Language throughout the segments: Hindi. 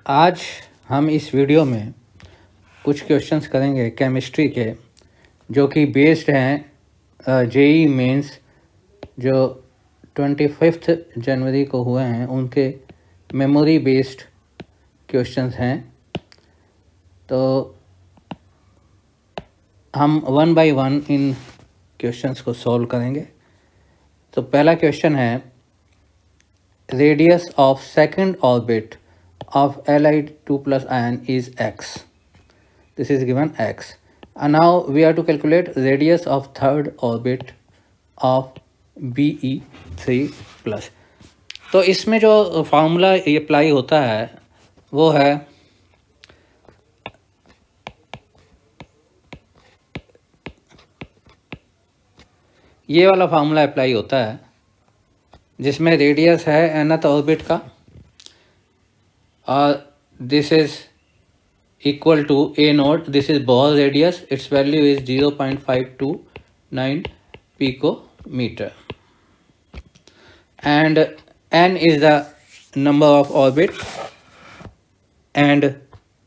आज हम इस वीडियो में कुछ क्वेश्चंस करेंगे केमिस्ट्री के, जो कि बेस्ड हैं जेई मेंस जो 25 जनवरी को हुए हैं, उनके मेमोरी बेस्ड क्वेश्चंस हैं। तो हम one by one in questions को सॉल्व करेंगे। तो पहला क्वेश्चन है, radius of second orbit of Li2+ ion is x. This is given x. And now we have to calculate radius of third orbit of Be3+. तो इसमें जो फार्मूला अप्लाई होता है वो है ये वाला फार्मूला अप्लाई होता है, जिसमें रेडियस है nth ऑर्बिट का और this is equal to a naught. This is Bohr radius. Its value is 0.529 picometer, and n is the number of orbit and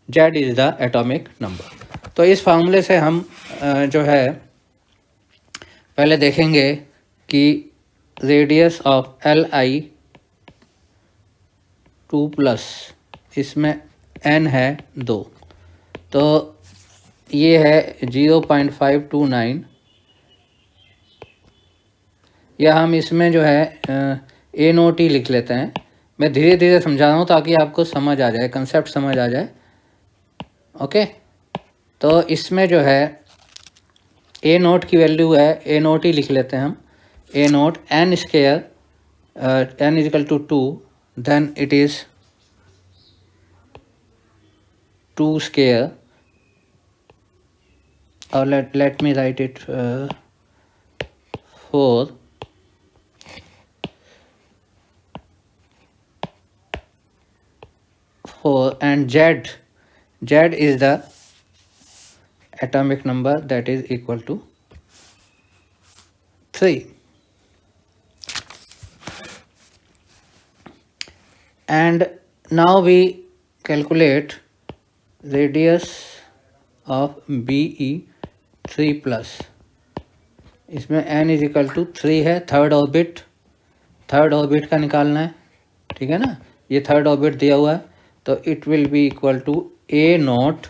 z is the atomic number. तो इस फार्मूले से हम जो है पहले देखेंगे कि रेडियस ऑफ Li2+, इसमें n है 2, तो ये है 0.529, या हम इसमें जो है ए नोट ही लिख लेते हैं। मैं धीरे धीरे समझा रहा हूँ ताकि आपको समझ आ जाए, कंसेप्ट समझ आ जाए। ओके, तो इसमें जो है ए नोट की वैल्यू है, ए नोट ही लिख लेते हैं हम, a note n square n equal to 2, then it is 2 square, or let me write it 4 and z is the atomic number, that is equal to 3. And now we calculate radius of Be3+. इसमें n इज इक्वल टू 3 है, थर्ड ऑर्बिट का निकालना है, ठीक है ना। ये थर्ड ऑर्बिट दिया हुआ है, तो it will be equal to a nought,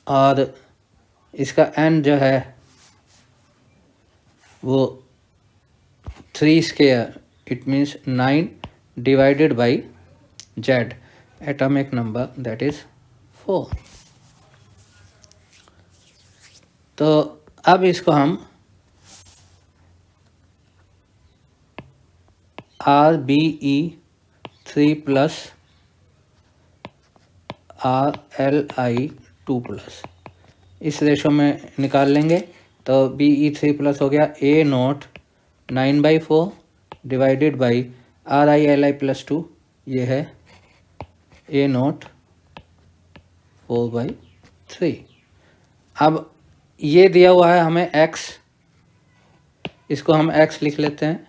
और इसका n जो है वो 3 square, it means 9 divided by z, atomic number that is 4. तो अब इसको हम Rbe3+ Rli2+ इस रेशो में निकाल लेंगे। तो Be3+ हो गया a note 9/4 divided by Ri+2, ये है a नोट 4/3. अब ये दिया हुआ है हमें x, इसको हम x लिख लेते हैं।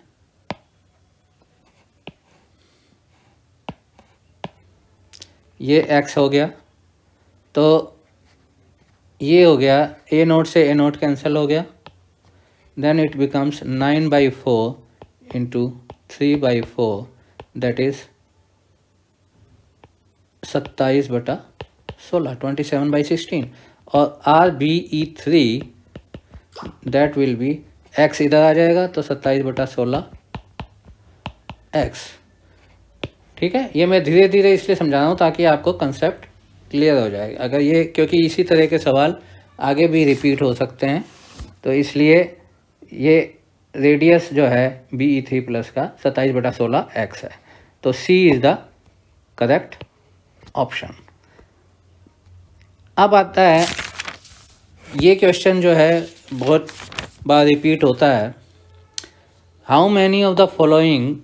ये x हो गया, तो ये हो गया a नोट से a नोट कैंसिल हो गया, then it becomes 9/4 into 3/4, that is 27/16, 27/16. और Rbe3 that will be x, इधर आ जाएगा तो 27/16 x. ठीक है, ये मैं धीरे धीरे इसलिए समझा रहा हूँ ताकि आपको कंसेप्ट क्लियर हो जाए। अगर ये, क्योंकि इसी तरह के सवाल आगे भी रिपीट हो सकते हैं, तो इसलिए ये रेडियस जो है Be3+ का 27/16 x है। तो C is the correct option. अब आता है, ये क्वेश्चन जो है बहुत बार रिपीट होता है, how many of the following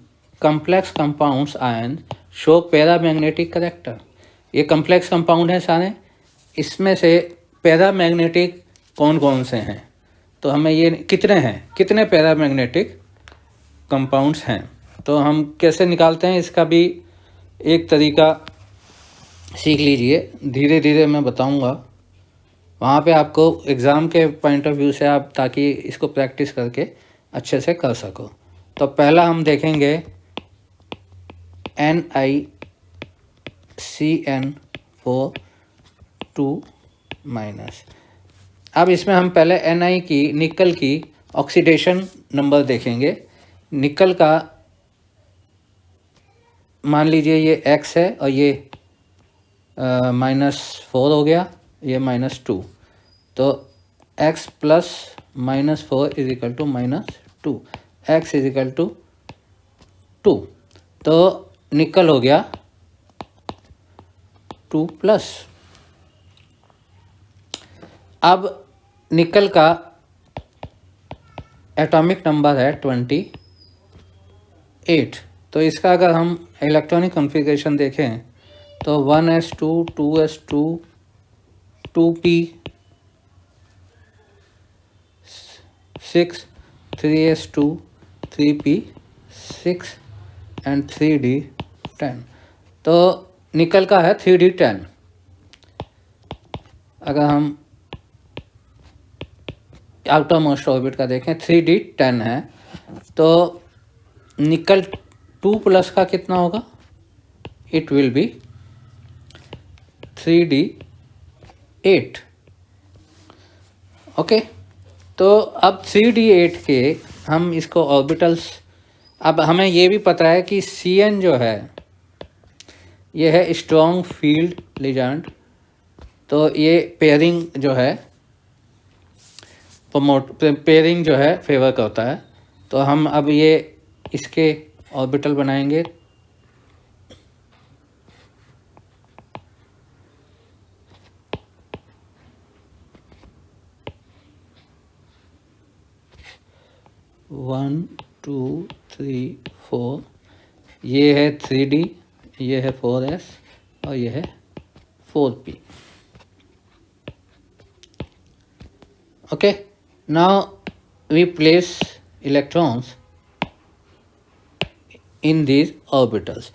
complex compounds ion show paramagnetic character. ये कम्प्लेक्स कंपाउंड हैं सारे, इसमें से पैरामैग्नेटिक कौन कौन से हैं। तो हमें ये कितने पैरामैग्नेटिक कंपाउंड्स हैं, तो हम कैसे निकालते हैं, इसका भी एक तरीका सीख लीजिए, धीरे धीरे मैं बताऊंगा वहाँ पे आपको एग्ज़ाम के पॉइंट ऑफ व्यू से, आप ताकि इसको प्रैक्टिस करके अच्छे से कर सको। तो पहला हम देखेंगे NiCN4 2-। अब इसमें हम पहले Ni की, निकल की ऑक्सीडेशन नंबर देखेंगे। निकल का मान लीजिए ये X है और ये -4 हो गया, ये -2, तो x plus -4 is equal to -2, x is equal to 2, तो निकल हो गया 2+। अब निकल का एटॉमिक नंबर है 28, तो इसका अगर हम इलेक्ट्रॉनिक कॉन्फ़िगरेशन देखें तो 1s2 2s2 2p 6 3s2 3p 6 and 3d 10, तो निकल का है 3d 10। अगर हम आउटर मोस्ट ऑर्बिट का देखें 3d 10 है, तो निकल 2+ का कितना होगा, it will B 3d 8। Okay, तो अब 3d 8 के हम इसको ऑर्बिटल्स, अब हमें ये भी पता है कि Cn जो है ये है स्ट्रॉन्ग फील्ड लिगैंड, तो ये पेयरिंग जो है पेयरिंग जो है फेवर करता है। तो हम अब ये इसके ऑर्बिटल बनाएंगे। वन टू थ्री फोर, ये है 3d, ये है 4s और ये है 4p। Okay, now we place electrons in these orbitals.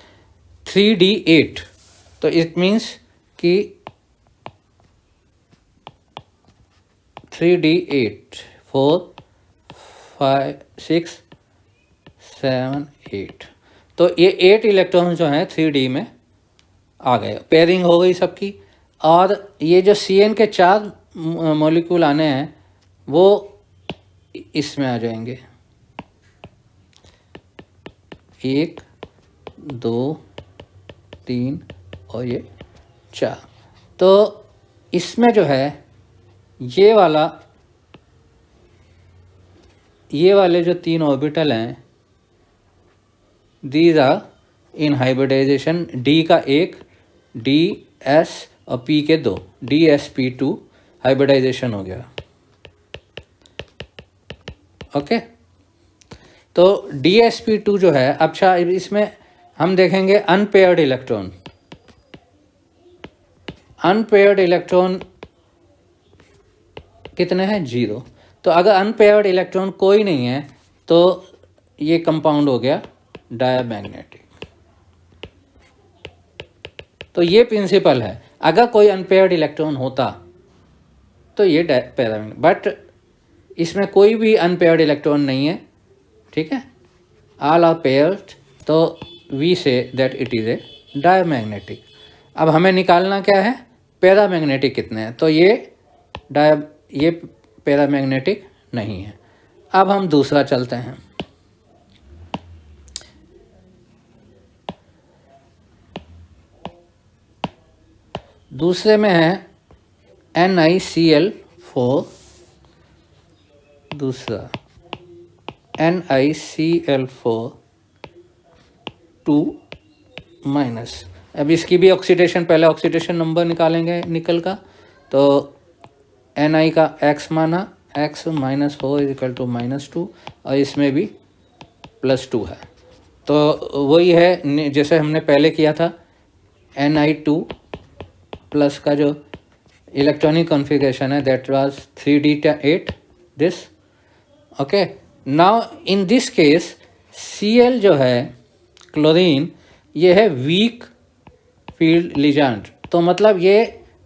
3d 8, तो इट मीन्स कि 3d 8 4 5 6 7 8, तो ये 8 इलेक्ट्रॉन्स जो हैं 3d में आ गए, पेयरिंग हो गई सबकी। और ये जो Cn के 4 मॉलिक्यूल आने हैं वो इसमें आ जाएंगे, 1 2 3 और ये 4। तो इसमें जो है ये वाले जो 3 ऑर्बिटल हैं, these are in hybridisation. D का 1, DS और P के 2, DsP2 हाइब्रिडाइजेशन हो गया। ओके, तो DsP2 जो है, अच्छा इसमें हम देखेंगे अनपेयर्ड इलेक्ट्रॉन। अनपेयर्ड इलेक्ट्रॉन कितने हैं, 0। तो अगर अनपेयर्ड इलेक्ट्रॉन कोई नहीं है तो ये कंपाउंड हो गया डायमैग्नेटिक। तो ये प्रिंसिपल है, अगर कोई अनपेयर्ड इलेक्ट्रॉन होता तो ये पैरामैग्नेटिक, बट इसमें कोई भी अनपेयर्ड इलेक्ट्रॉन नहीं है, ठीक है, ऑल आर पेयर्ड, तो we see that it is a diamagnetic. अब हमें निकालना क्या है, पैरामैग्नेटिक कितने हैं, तो ये पैरामैग्नेटिक नहीं है। अब हम दूसरा चलते हैं। दूसरे में है NiCl4, दूसरा NiCl4 2-। अब इसकी भी ऑक्सीडेशन, पहले ऑक्सीडेशन नंबर निकालेंगे निकल का, तो Ni का X माना, X -4 इज इक्वल टू -2, और इसमें भी +2 है। तो वही है जैसे हमने पहले किया था, Ni2 प्लस का जो इलेक्ट्रॉनिक कॉन्फ़िगरेशन है that was 3d 8 this. Okay, now in this case Cl जो है क्लोरीन, ये है वीक फील्ड लिगैंड, तो मतलब ये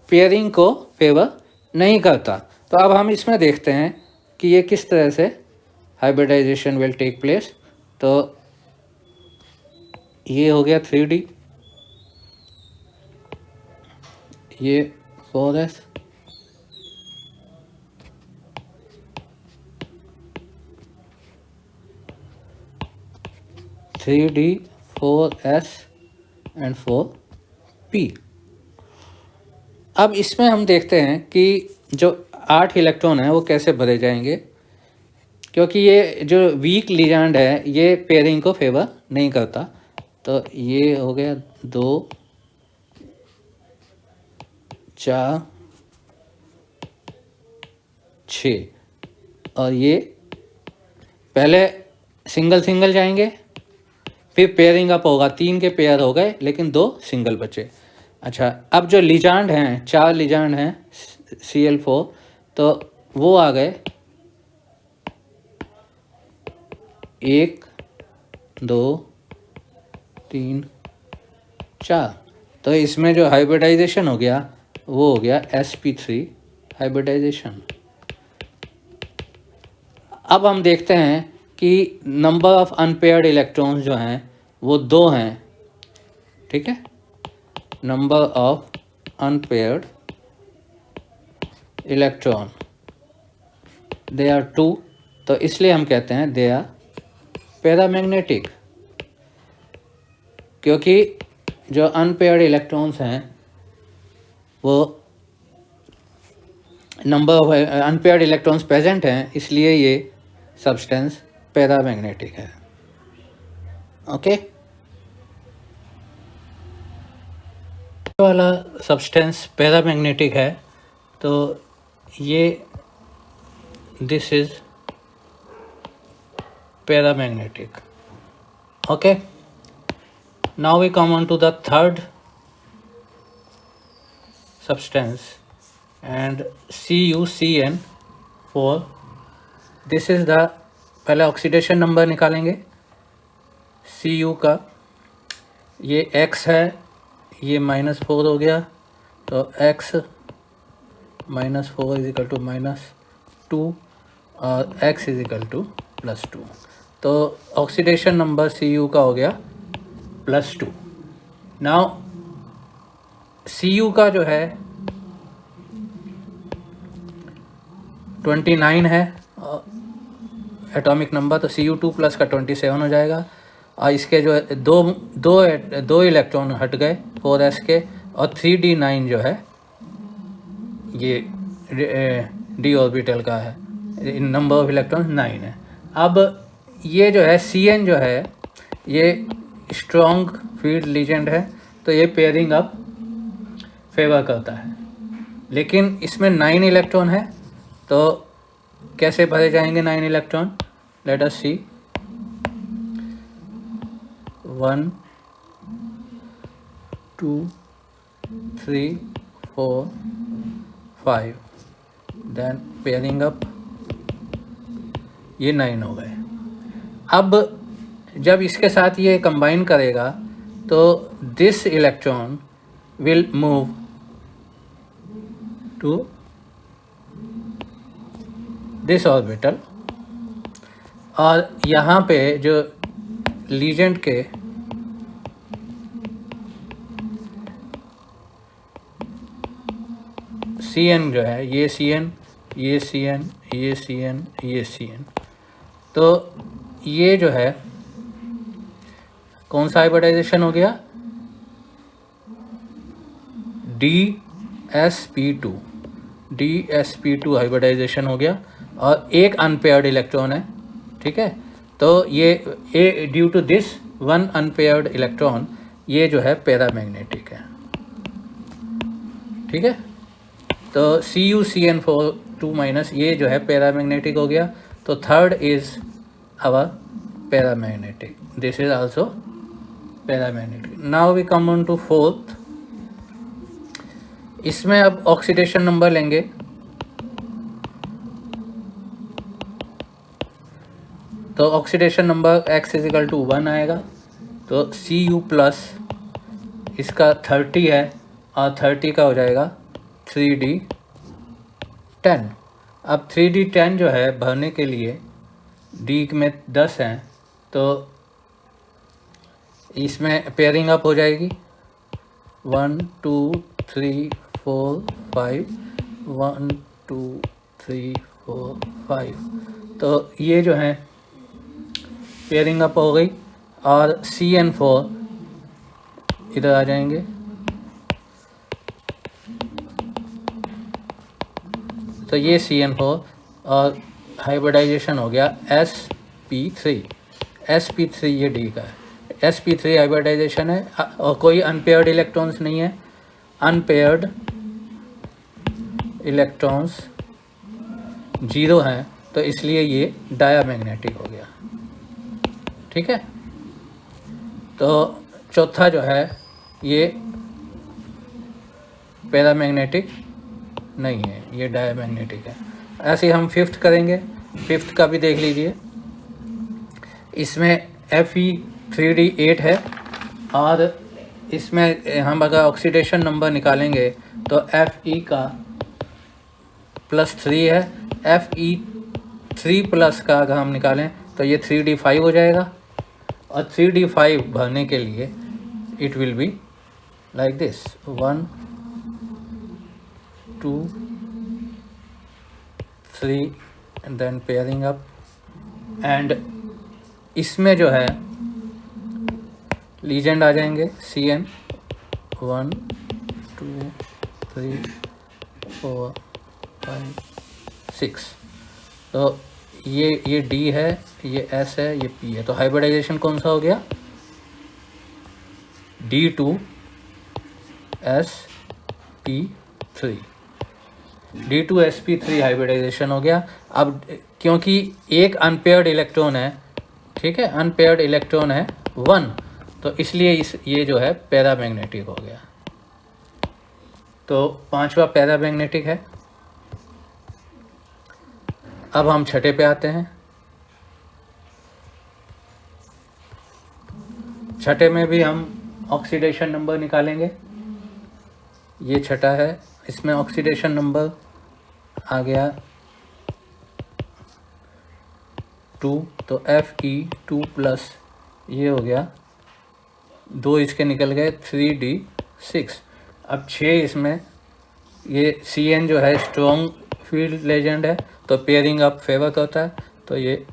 पेयरिंग को फेवर नहीं करता। तो अब हम इसमें देखते हैं कि ये किस तरह से हाइब्रिडाइजेशन विल टेक प्लेस। तो ये हो गया 3D, ये 4s, three D 4s and 4p। अब इसमें हम देखते हैं कि जो 8 इलेक्ट्रॉन हैं वो कैसे भरे जाएंगे, क्योंकि ये जो वीक लिगैंड है ये पेयरिंग को फेवर नहीं करता। तो ये हो गया 2 4 6, और ये पहले सिंगल सिंगल जाएंगे, फिर पेयरिंग अप होगा, 3 के पेयर हो गए लेकिन 2 सिंगल बचे। अच्छा, अब जो लिगैंड हैं, 4 लिगैंड हैं Cl4, तो वो आ गए 1 2 3 4। तो इसमें जो हाइब्रिडाइजेशन हो गया वो हो गया sp3 हाइब्रिडाइजेशन। अब हम देखते हैं कि नंबर ऑफ अनपेयर्ड इलेक्ट्रॉन्स जो हैं वो 2 हैं, ठीक है। Number of unpaired electron they are 2, तो इसलिए हम कहते हैं दे आर पैरामैग्नेटिक, क्योंकि जो अनपेयर्ड इलेक्ट्रॉन्स हैं वो number of unpaired electrons present हैं, इसलिए ये सब्सटेंस पैरामैग्नेटिक है। ओके, वाला सब्सटेंस पैरामैग्नेटिक है, तो ये this is paramagnetic. Okay, now we come on to the third substance and CuCN4, this is the, पहले ऑक्सीडेशन नंबर निकालेंगे Cu का, ये X है, ये -4 हो गया, तो X -4 इज इक्वल टू -2 और X इज इक्वल टू +2, तो ऑक्सीडेशन नंबर Cu का हो गया +2। नाउ Cu का जो है 29 है एटॉमिक नंबर, तो Cu2 प्लस का 27 हो जाएगा, और इसके जो है दो इलेक्ट्रॉन हट गए 4s के, और 3d9 जो है ये d ऑर्बिटल का है, नंबर ऑफ इलेक्ट्रॉन 9 है। अब ये जो है Cn जो है ये स्ट्रॉन्ग फील्ड लिगेंड है, तो ये पेयरिंग अप फेवर करता है, लेकिन इसमें 9 इलेक्ट्रॉन है, तो कैसे भरे जाएंगे 9 इलेक्ट्रॉन, लेट अस सी। 1 2 3 4 5, देन पेयरिंग अप, ये 9 हो गए। अब जब इसके साथ ये कंबाइन करेगा तो this electron will move to this orbital, और यहाँ पे जो लीजेंड के Cn जो है, ये Cn, ये Cn, ये Cn, ये Cn, तो ये जो है कौन सा हाइब्रिडाइजेशन हो गया, DsP2 हाइब्रिडाइजेशन हो गया, और एक अनपेयर्ड इलेक्ट्रॉन है, ठीक है। तो ये due to this one unpaired electron ये जो है पैरामैग्नेटिक है, ठीक है। तो CuCN4 माइनस ये जो है पैरामैग्नेटिक हो गया, तो third is our paramagnetic, this is also paramagnetic. Now we come on to fourth, इसमें अब ऑक्सीडेशन नंबर लेंगे, तो oxidation number X is equal to 1 आएगा, तो Cu प्लस इसका 30 है, और 30 का हो जाएगा 3D10। अब 3D10 जो है भरने के लिए डी में 10 हैं तो इसमें पेयरिंग अप हो जाएगी 1 2 3 4 5 1 2 3 4 5। तो ये जो है पेयरिंग अप हो गई और CN4 इधर आ जाएंगे। तो ये CN4 और हाइब्रिडाइजेशन हो गया sp3। sp3 ये डी का है। sp3 हाइब्रिडाइजेशन है और कोई अनपेयर्ड इलेक्ट्रॉन्स नहीं है। अनपेयर्ड इलेक्ट्रॉन्स 0 हैं तो इसलिए ये डायामैग्नेटिक हो गया। ठीक है, तो चौथा जो है ये पैरामैग्नेटिक नहीं है, ये डायामैग्नेटिक है। ऐसे ही हम फिफ्थ करेंगे। फिफ्थ का भी देख लीजिए, इसमें Fe3D8 है और इसमें हम अगर ऑक्सीडेशन नंबर निकालेंगे तो Fe का +3 है। Fe3+ का अगर हम निकालें तो ये 3D5 हो जाएगा और 3D5 भरने के लिए it will be like this 1 2 3 and then pairing up. And इसमें जो है लीजेंड आ जाएंगे CN 1 2 3 4 5 6। तो ये D है, ये S है, ये P है। तो हाइब्रिडाइजेशन कौन सा हो गया? D2sp3 D2sp3 हाइब्रिडाइजेशन हो गया। अब क्योंकि एक अनपेयर्ड इलेक्ट्रॉन है, ठीक है, अनपेयर्ड इलेक्ट्रॉन है 1, तो इसलिए ये जो है पैरामैग्नेटिक हो गया। तो पांचवा पैरामैग्नेटिक है। अब हम छठे पे आते हैं। छठे में भी हम ऑक्सीडेशन नंबर निकालेंगे। ये छठा है, इसमें ऑक्सीडेशन नंबर आ गया 2, तो Fe2+, ये हो गया 2, इसके निकल गए 3D6। अब 6 इसमें ये CN जो है स्ट्रॉन्ग फील्ड लेजेंड है तो पेयरिंग अप फेवर करता है, तो ये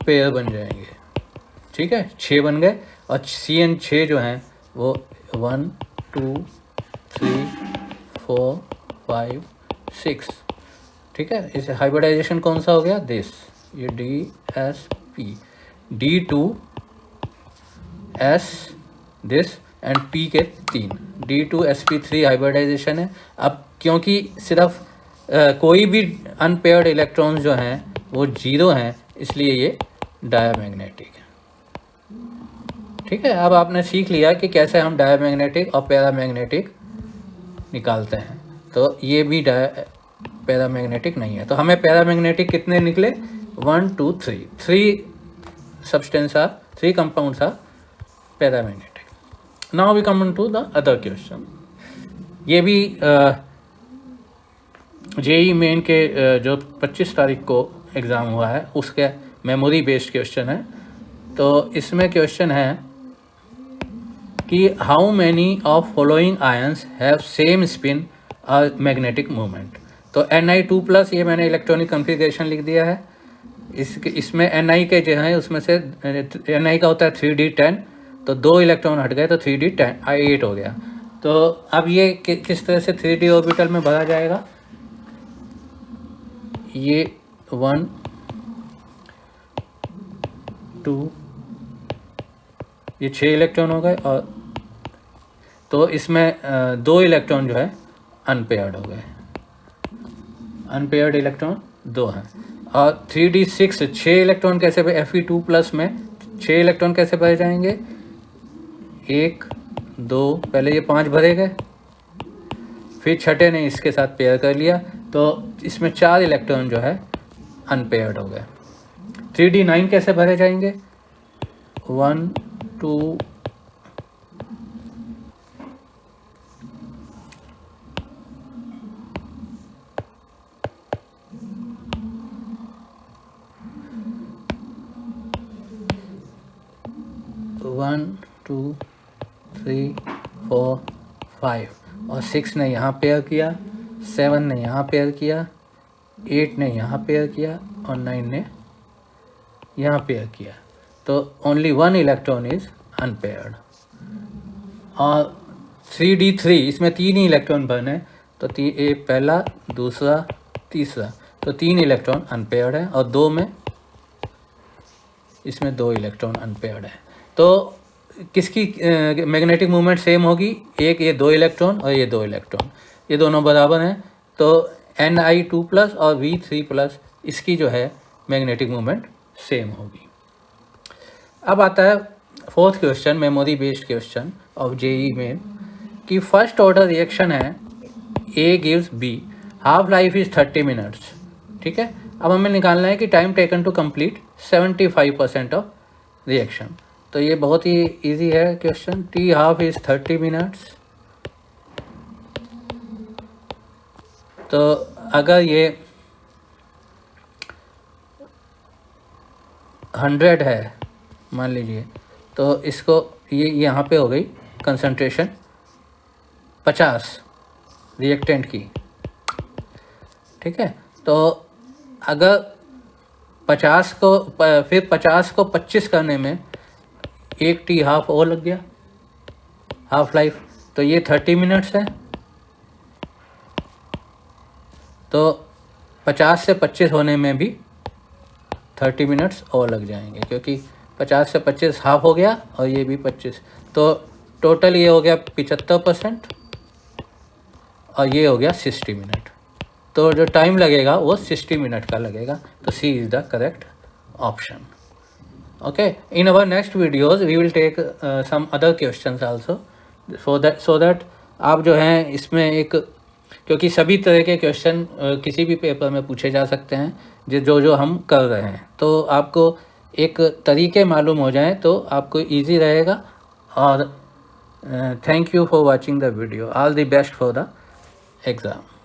पेयर बन जाएंगे। ठीक है, 6 बन गए और CN 6 जो हैं वो 1 2 3 4 5 6। ठीक है, इसे हाइब्रिडाइजेशन कौन सा हो गया? दिस, ये DSP, D2S this and P के 3, D2sp3 हाइब्रिडाइजेशन है। अब क्योंकि सिर्फ कोई भी अनपेयर्ड इलेक्ट्रॉन्स जो हैं वो 0 हैं, इसलिए ये डायामैग्नेटिक है। ठीक है, अब आपने सीख लिया कि कैसे हम डायामैग्नेटिक और पैरामैग्नेटिक निकालते हैं। तो ये भी पैरामैग्नेटिक नहीं है। तो हमें पैरामैग्नेटिक कितने निकले? 1 2 3, 3 compounds are paramagnetic. Now we come to the other question. ये भी JEE मेन के जो 25 तारीख को एग्ज़ाम हुआ है उसके मेमोरी बेस्ड क्वेश्चन है। तो इसमें क्वेश्चन है कि how many of following ions have same spin और मैग्नेटिक मूवमेंट। तो Ni2+, ये मैंने इलेक्ट्रॉनिक कॉन्फ़िगरेशन लिख दिया है। इसमें Ni के जो हैं उसमें से Ni का होता है 3D10, तो 2 इलेक्ट्रॉन हट गए तो 3D8 हो गया। तो अब ये किस तरह से 3D ऑर्बिटल में भरा जाएगा? ये 1 2, ये 6 इलेक्ट्रॉन हो गए और तो इसमें 2 इलेक्ट्रॉन जो है अनपेयर्ड हो गए। अनपेयर्ड इलेक्ट्रॉन 2 हैं। और 3D6 6 इलेक्ट्रॉन कैसे Fe2+ में 6 इलेक्ट्रॉन कैसे भरे जाएंगे? 1 2, पहले ये 5 भरे गए, फिर छठे ने इसके साथ पेयर कर लिया, तो इसमें 4 इलेक्ट्रॉन जो है अनपेयर्ड हो गए। 3D9 कैसे भरे जाएंगे? 1 2 1 2 3 4 5 और 6 ने यहाँ पेयर किया, 7 ने यहाँ पेयर किया, 8 ने यहाँ पेयर किया और 9 ने यहाँ पेयर किया। तो ओनली 1 इलेक्ट्रॉन इज अनपेयर्ड। और 3d3 इसमें 3 ही इलेक्ट्रॉन बने, तो एक पहला, दूसरा, तीसरा, तो 3 इलेक्ट्रॉन अनपेयर्ड है और 2 में इसमें 2 इलेक्ट्रॉन अनपेयर्ड है। तो किसकी मैग्नेटिक मूवमेंट सेम होगी? एक ये 2 इलेक्ट्रॉन और ये 2 इलेक्ट्रॉन, ये दोनों बराबर हैं, तो Ni2+ और V3+ इसकी जो है मैग्नेटिक मूवमेंट सेम होगी। अब आता है fourth question, memory based question of JEE में, कि फर्स्ट ऑर्डर रिएक्शन है A gives B, half life is 30 minutes. ठीक है, अब हमें निकालना है कि time taken to complete 75% of reaction. तो ये बहुत ही इजी है question. T half is 30 minutes. तो अगर ये 100 है मान लीजिए, तो इसको ये यहाँ पे हो गई कंसंट्रेशन 50 रिएक्टेंट की। ठीक है, तो अगर 50 को फिर 50 को 25 करने में 1 T हाफ और लग गया, हाफ लाइफ, तो ये 30 मिनट्स है। तो 50 से 25 होने में भी 30 मिनट्स और लग जाएंगे, क्योंकि 50 से 25 हाफ हो गया और ये भी 25, तो टोटल ये हो गया 75% और ये हो गया 60 मिनट। तो जो टाइम लगेगा वो 60 मिनट का लगेगा। तो C is the correct option. Okay, in our next videos we will take some other questions also, so that आप जो हैं इसमें एक, क्योंकि सभी तरह के क्वेश्चन किसी भी पेपर में पूछे जा सकते हैं जो हम कर रहे हैं, तो आपको एक तरीके मालूम हो जाए तो आपको इजी रहेगा। और thank you for watching the video. All the best for the exam.